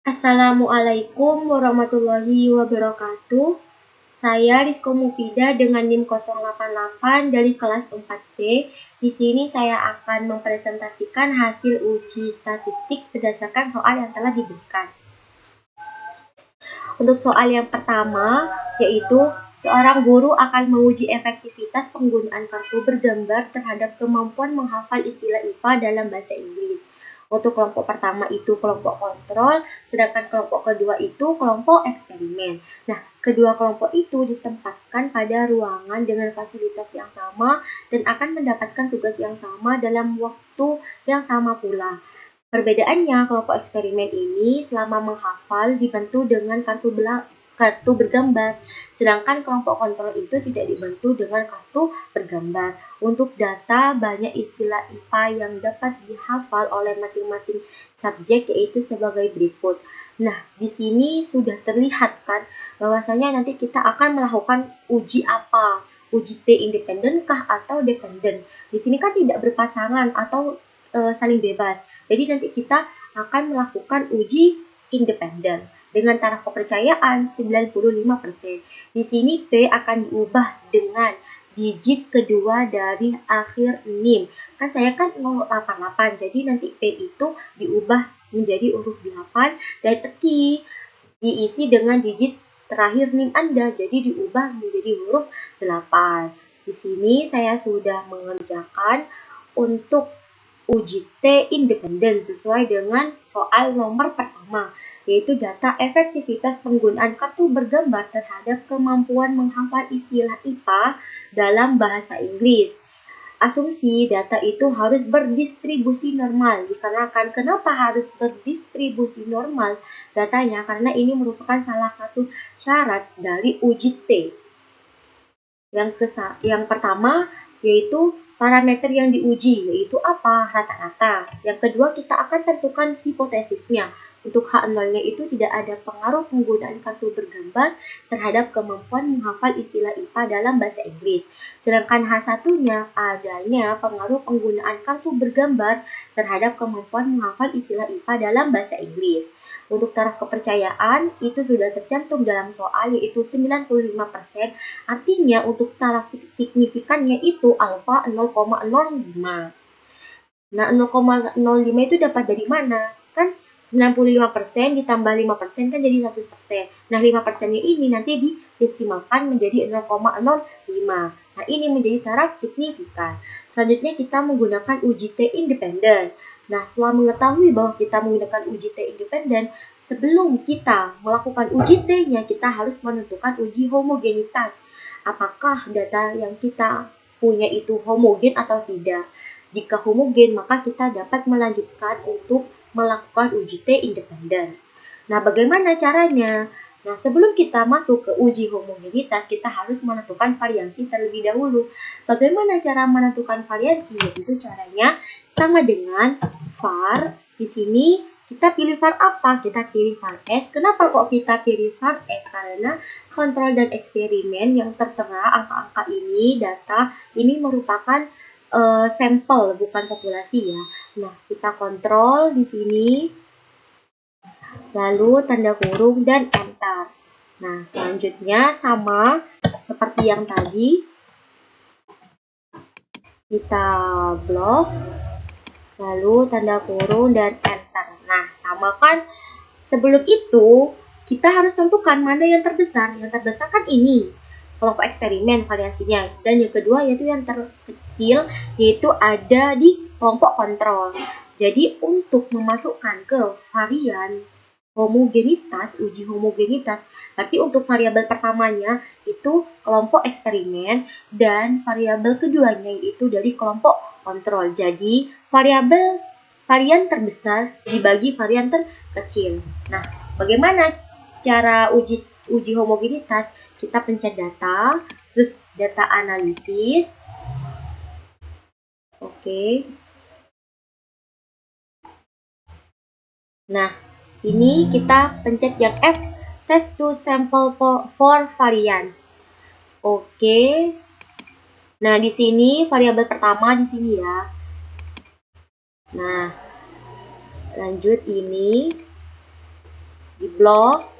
Assalamualaikum warahmatullahi wabarakatuh. Saya Rizko Mufida dengan NIM 088 dari kelas 4C. Di sini saya akan mempresentasikan hasil uji statistik berdasarkan soal yang telah diberikan. Untuk soal yang pertama, yaitu seorang guru akan menguji efektivitas penggunaan kartu bergambar terhadap kemampuan menghafal istilah IPA dalam bahasa Inggris. Untuk kelompok pertama itu kelompok kontrol, sedangkan kelompok kedua itu kelompok eksperimen. Nah, kedua kelompok itu ditempatkan pada ruangan dengan fasilitas yang sama dan akan mendapatkan tugas yang sama dalam waktu yang sama pula. Perbedaannya, kelompok eksperimen ini selama menghafal dibantu dengan kartu bergambar, sedangkan kelompok kontrol itu tidak dibantu dengan kartu bergambar. Untuk data, banyak istilah IPA yang dapat dihafal oleh masing-masing subjek yaitu sebagai berikut. Nah, di sini sudah terlihat kan bahwasanya nanti kita akan melakukan uji apa? Uji T independen kah atau dependen? Di sini kan tidak berpasangan atau saling bebas. Jadi nanti kita akan melakukan uji independen dengan taraf kepercayaan 95%. Di sini P akan diubah dengan digit kedua dari akhir NIM. Kan saya kan 088, jadi nanti P itu diubah menjadi huruf 8 dan EKI diisi dengan digit terakhir NIM Anda, jadi diubah menjadi huruf 8. Di sini saya sudah mengerjakan untuk uji T independen sesuai dengan soal nomor pertama, yaitu data efektivitas penggunaan kartu bergambar terhadap kemampuan menghafal istilah IPA dalam bahasa Inggris. Asumsi data itu harus berdistribusi normal. Dikarenakan kenapa harus berdistribusi normal datanya? Karena ini merupakan salah satu syarat dari uji T. Yang pertama yaitu parameter yang diuji, yaitu apa? Rata-rata. Yang kedua, kita akan tentukan hipotesisnya. Untuk H0-nya itu tidak ada pengaruh penggunaan kartu bergambar terhadap kemampuan menghafal istilah IPA dalam bahasa Inggris. Sedangkan H1-nya adanya pengaruh penggunaan kartu bergambar terhadap kemampuan menghafal istilah IPA dalam bahasa Inggris. Untuk taraf kepercayaan itu sudah tercantum dalam soal, yaitu 95%. Artinya untuk taraf signifikannya itu alfa 0,05. Nah, 0,05 itu dapat dari mana? Kan 95% ditambah 5% kan jadi 100%. Nah, 5%-nya ini nanti didesimalkan menjadi 0,05. Nah, ini menjadi taraf signifikan. Selanjutnya kita menggunakan uji T independen. Nah, setelah mengetahui bahwa kita menggunakan uji T independen, sebelum kita melakukan uji T-nya, kita harus menentukan uji homogenitas. Apakah data yang kita punya itu homogen atau tidak? Jika homogen, maka kita dapat melanjutkan untuk melakukan uji T independen. Nah, bagaimana caranya? Nah, sebelum kita masuk ke uji homogenitas, kita harus menentukan variansi terlebih dahulu. Bagaimana cara menentukan variansi? Yaitu caranya sama dengan var. Di sini kita pilih var apa? Kita pilih var S. Kenapa kok kita pilih var S? Karena kontrol dan eksperimen yang tertera angka-angka ini, data ini merupakan sampel, bukan populasi ya. Nah, kita kontrol di sini, lalu tanda kurung dan enter. Nah, selanjutnya sama seperti yang tadi, kita blok, lalu tanda kurung dan enter. Nah, sama kan? Sebelum itu, kita harus tentukan mana yang terbesar. Yang terbesar kan ini, kelompok eksperimen variasinya. Dan yang kedua yaitu yang terkecil, yaitu ada di kelompok kontrol. Jadi untuk memasukkan ke varian homogenitas, uji homogenitas, berarti untuk variabel pertamanya itu kelompok eksperimen dan variabel keduanya yaitu dari kelompok kontrol. Jadi varian terbesar dibagi varian terkecil. Nah, bagaimana cara uji homogenitas? Kita pencet data, terus data analisis. Oke. Nah, ini kita pencet yang F, test to sample for variance. Oke. Nah, di sini variabel pertama di sini ya. Nah, lanjut ini. di blok.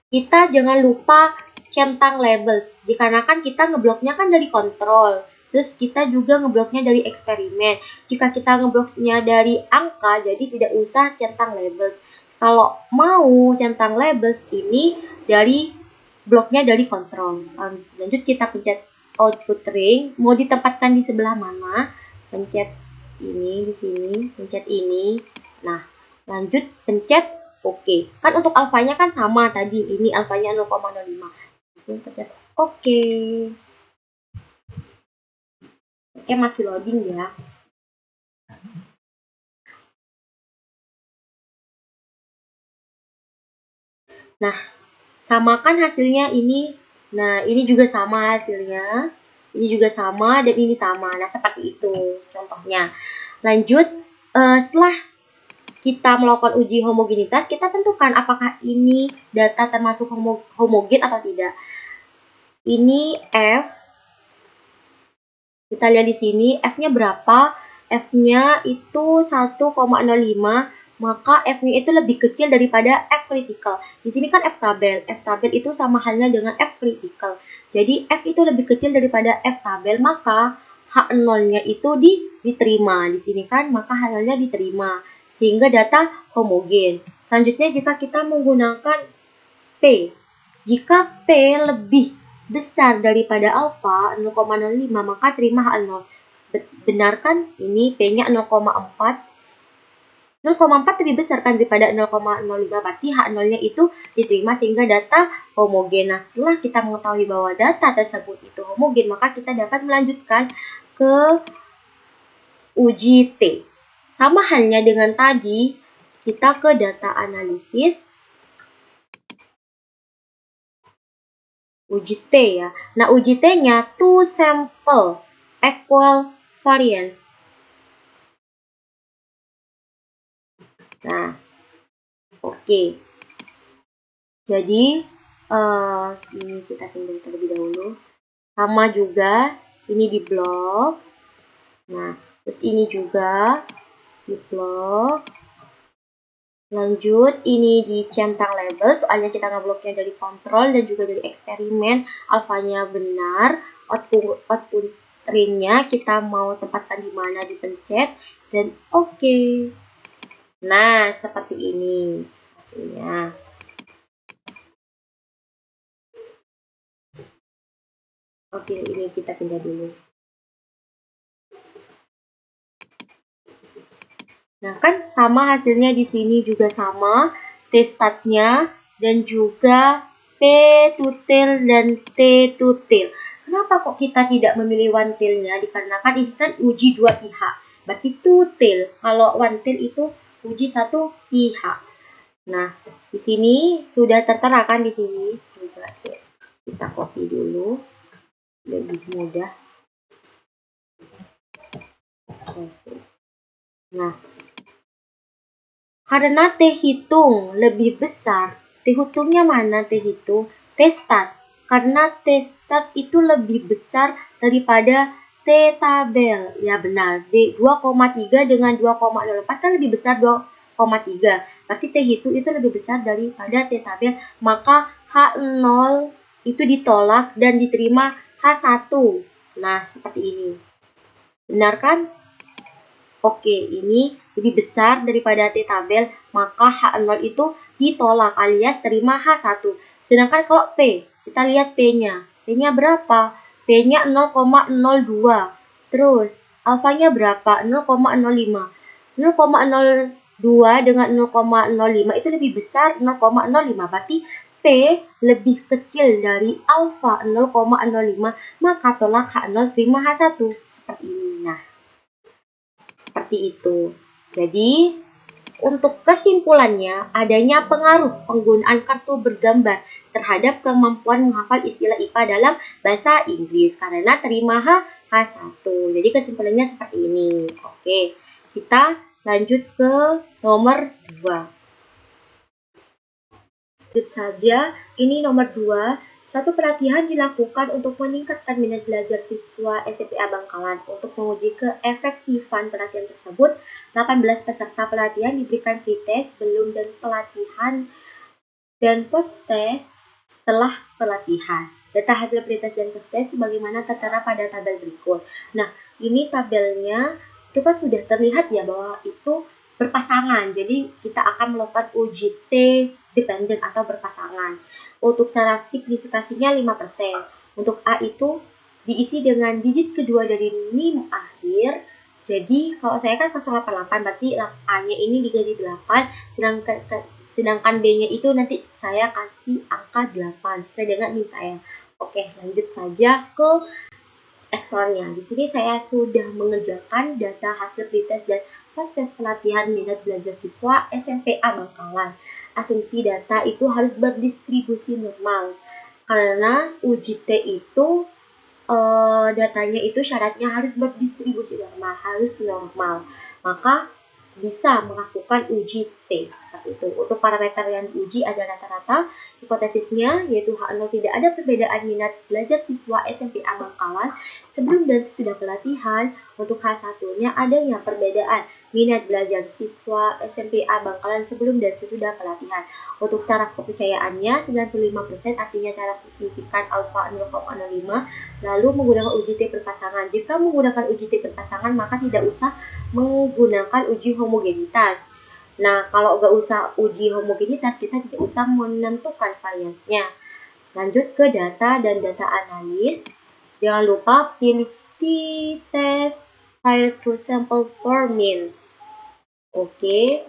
Kita jangan lupa centang labels, dikarenakan kita ngebloknya kan dari kontrol. Terus kita juga ngebloknya dari eksperimen. Jika kita ngebloknya dari angka, jadi tidak usah centang labels. Kalau mau centang labels ini dari bloknya dari kontrol. Lanjut kita pencet output ring. Mau ditempatkan di sebelah mana? Pencet ini di sini, pencet ini. Nah, lanjut pencet Oke. Kan untuk alfanya kan sama tadi. Ini alfanya 0,05. Pencet Oke. Oke, masih loading ya. Nah, samakan hasilnya ini. Nah, ini juga sama hasilnya. Ini juga sama dan ini sama. Nah, seperti itu contohnya. Lanjut, setelah kita melakukan uji homogenitas, kita tentukan apakah ini data termasuk homogen atau tidak. Ini F. Kita lihat di sini, F-nya berapa? F-nya itu 1,05, maka F-nya itu lebih kecil daripada F critical. Di sini kan F tabel. F tabel itu sama halnya dengan F critical. Jadi, F itu lebih kecil daripada F tabel, maka H0-nya itu diterima. Di sini kan, maka H0-nya diterima. Sehingga data homogen. Selanjutnya, jika kita menggunakan P. Jika P lebih besar daripada alfa 0,05, maka terima H0. Benarkan ini P-nya 0,4. 0,4 lebih besar kan daripada 0,05, berarti H0-nya itu diterima sehingga data homogen. Nah, setelah kita mengetahui bahwa data tersebut itu homogen, maka kita dapat melanjutkan ke uji T. Sama halnya dengan tadi, kita ke data analisis. Uji T ya. Nah, uji T-nya two sample equal variance. Nah, oke. Jadi, ini kita tinggal terlebih dahulu. Sama juga, ini di blok. Nah, terus ini juga di blok. Lanjut, ini di centang label, soalnya kita ngebloknya dari kontrol dan juga dari eksperimen. Alfanya benar, output ringnya kita mau tempatkan di mana, dipencet, dan oke. Nah, seperti ini hasilnya. Oke, ini kita pindah dulu. Nah, kan sama hasilnya di sini juga sama, T-statnya dan juga P to tail dan T to tail. Kenapa kok kita tidak memilih one tail-nya? Dikarenakan ini kan uji dua pihak. Berarti two tail. Kalau one tail itu uji satu pihak. Nah, di sini sudah tertera kan di sini juga sih. Kita copy dulu lebih mudah. Nah, karena T hitung lebih besar, T hitungnya mana T hitung? T start. Karena T start itu lebih besar daripada T tabel. Ya benar, 2,3 dengan 2,04 kan lebih besar 2,3. Berarti T hitung itu lebih besar daripada T tabel. Maka H0 itu ditolak dan diterima H1. Nah, seperti ini. Benar kan? Oke, ini lebih besar daripada T tabel, maka H0 itu ditolak alias terima H1. Sedangkan kalau P, kita lihat P-nya. P-nya berapa? P-nya 0,02. Terus, alfanya berapa? 0,05. 0,02 dengan 0,05 itu lebih besar 0,05. Berarti P lebih kecil dari alfa 0,05, maka tolak H0 terima H1. Seperti ini. Nah, seperti itu. Jadi, untuk kesimpulannya, adanya pengaruh penggunaan kartu bergambar terhadap kemampuan menghafal istilah IPA dalam bahasa Inggris karena terima H1. Jadi kesimpulannya seperti ini. Oke, kita lanjut ke nomor 2. Lanjut saja, ini nomor 2. Suatu pelatihan dilakukan untuk meningkatkan minat belajar siswa SMPA Bangkalan. Untuk menguji keefektifan pelatihan tersebut, 18 peserta pelatihan diberikan pretest sebelum dan pelatihan dan post-test setelah pelatihan. Data hasil pretest dan post-test sebagaimana tertera pada tabel berikut. Nah, ini tabelnya itu kan sudah terlihat ya bahwa itu berpasangan. Jadi kita akan melakukan uji T dependent atau berpasangan. Untuk taraf signifikasinya 5%. Untuk A itu diisi dengan digit kedua dari NIM akhir. Jadi kalau saya kan 088 berarti A-nya ini diganti 8, sedangkan B-nya itu nanti saya kasih angka 8 sesuai dengan NIM saya. Oke, lanjut saja ke Excelnya. Di sini saya sudah mengerjakan data hasil pretest dan post-test pelatihan minat belajar siswa SMPA Bangkalan. Asumsi data itu harus berdistribusi normal. Karena uji T itu datanya itu syaratnya harus berdistribusi normal, harus normal. Maka bisa melakukan uji T seperti itu. Untuk parameter yang diuji ada rata-rata. Hipotesisnya yaitu H0 tidak ada perbedaan minat belajar siswa SMPA Bangkalan sebelum dan sesudah pelatihan. Untuk H1-nya adanya perbedaan minat belajar siswa SMPA Bangkalan sebelum dan sesudah pelatihan. Untuk taraf kepercayaannya 95%, artinya taraf signifikan alfa 0,05, lalu menggunakan uji T berpasangan. Jika menggunakan uji T berpasangan maka tidak usah menggunakan uji homogenitas. Nah, kalau nggak usah uji homogenitas, kita tidak usah menentukan variansnya. Lanjut ke data dan data analis. Jangan lupa pilih t-test prior to sample for means. Oke,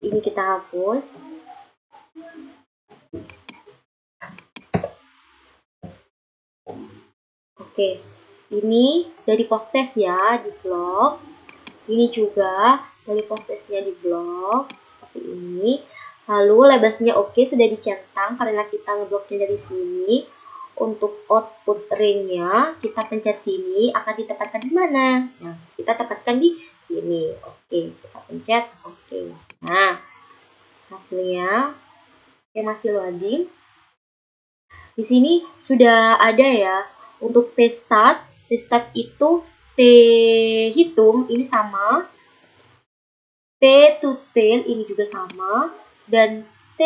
ini kita hapus. Oke, ini dari post-test ya di blog. Ini juga dari post-testnya di blog seperti ini. Lalu labelsnya oke, sudah dicentang karena kita ngebloknya dari sini. Untuk output ring-nya kita pencet sini, akan ditempatkan di mana? Nah, kita tempatkan di sini. Oke, kita pencet oke. Nah, hasilnya masih loading. Di sini sudah ada ya untuk t-start. T-start itu T hitung ini sama, T to tail ini juga sama, dan T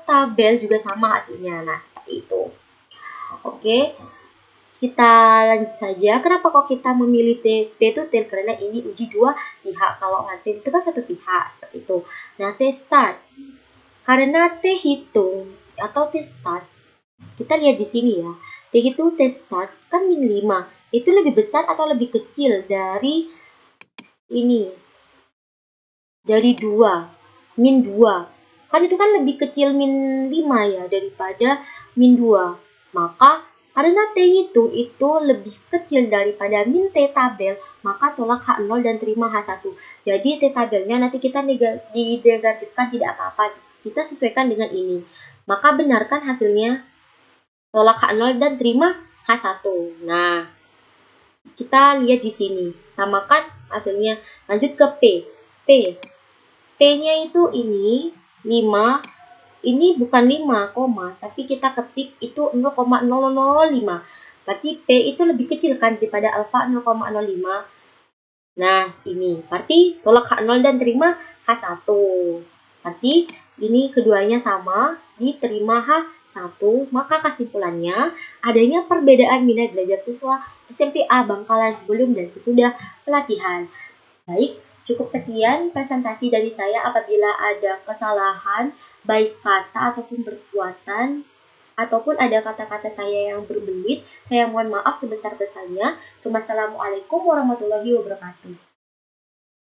tabel juga sama hasilnya. Nah, seperti itu. Oke, kita lanjut saja. Kenapa kok kita memilih T to tail? Karena ini uji dua pihak. Kalau nanti itu kan satu pihak, seperti itu. Nah, T start. Karena T hitung atau T start, kita lihat di sini ya. T hitung T start kan min 5. Itu lebih besar atau lebih kecil dari ini? Dari 2. Min 2. Kan itu kan lebih kecil min 5 ya daripada min 2. Maka karena T itu lebih kecil daripada min T tabel, maka tolak H0 dan terima H1. Jadi T tabelnya nanti kita dinegatifkan tidak apa-apa. Kita sesuaikan dengan ini. Maka benarkan hasilnya tolak H0 dan terima H1. Nah, kita lihat di sini. Samakan hasilnya. Lanjut ke P. P-nya itu ini 5. Ini bukan 5, tapi kita ketik itu 0,005. Berarti P itu lebih kecil kan daripada alfa 0,05. Nah, ini. Berarti tolak H0 dan terima H1. Berarti ini keduanya sama, diterima H1. Maka kesimpulannya, adanya perbedaan minat belajar siswa SMPA Bangkalan sebelum dan sesudah pelatihan. Baik, cukup sekian presentasi dari saya. Apabila ada kesalahan, baik kata ataupun perbuatan, ataupun ada kata-kata saya yang berbelit, saya mohon maaf sebesar-besarnya. Wassalamualaikum warahmatullahi wabarakatuh.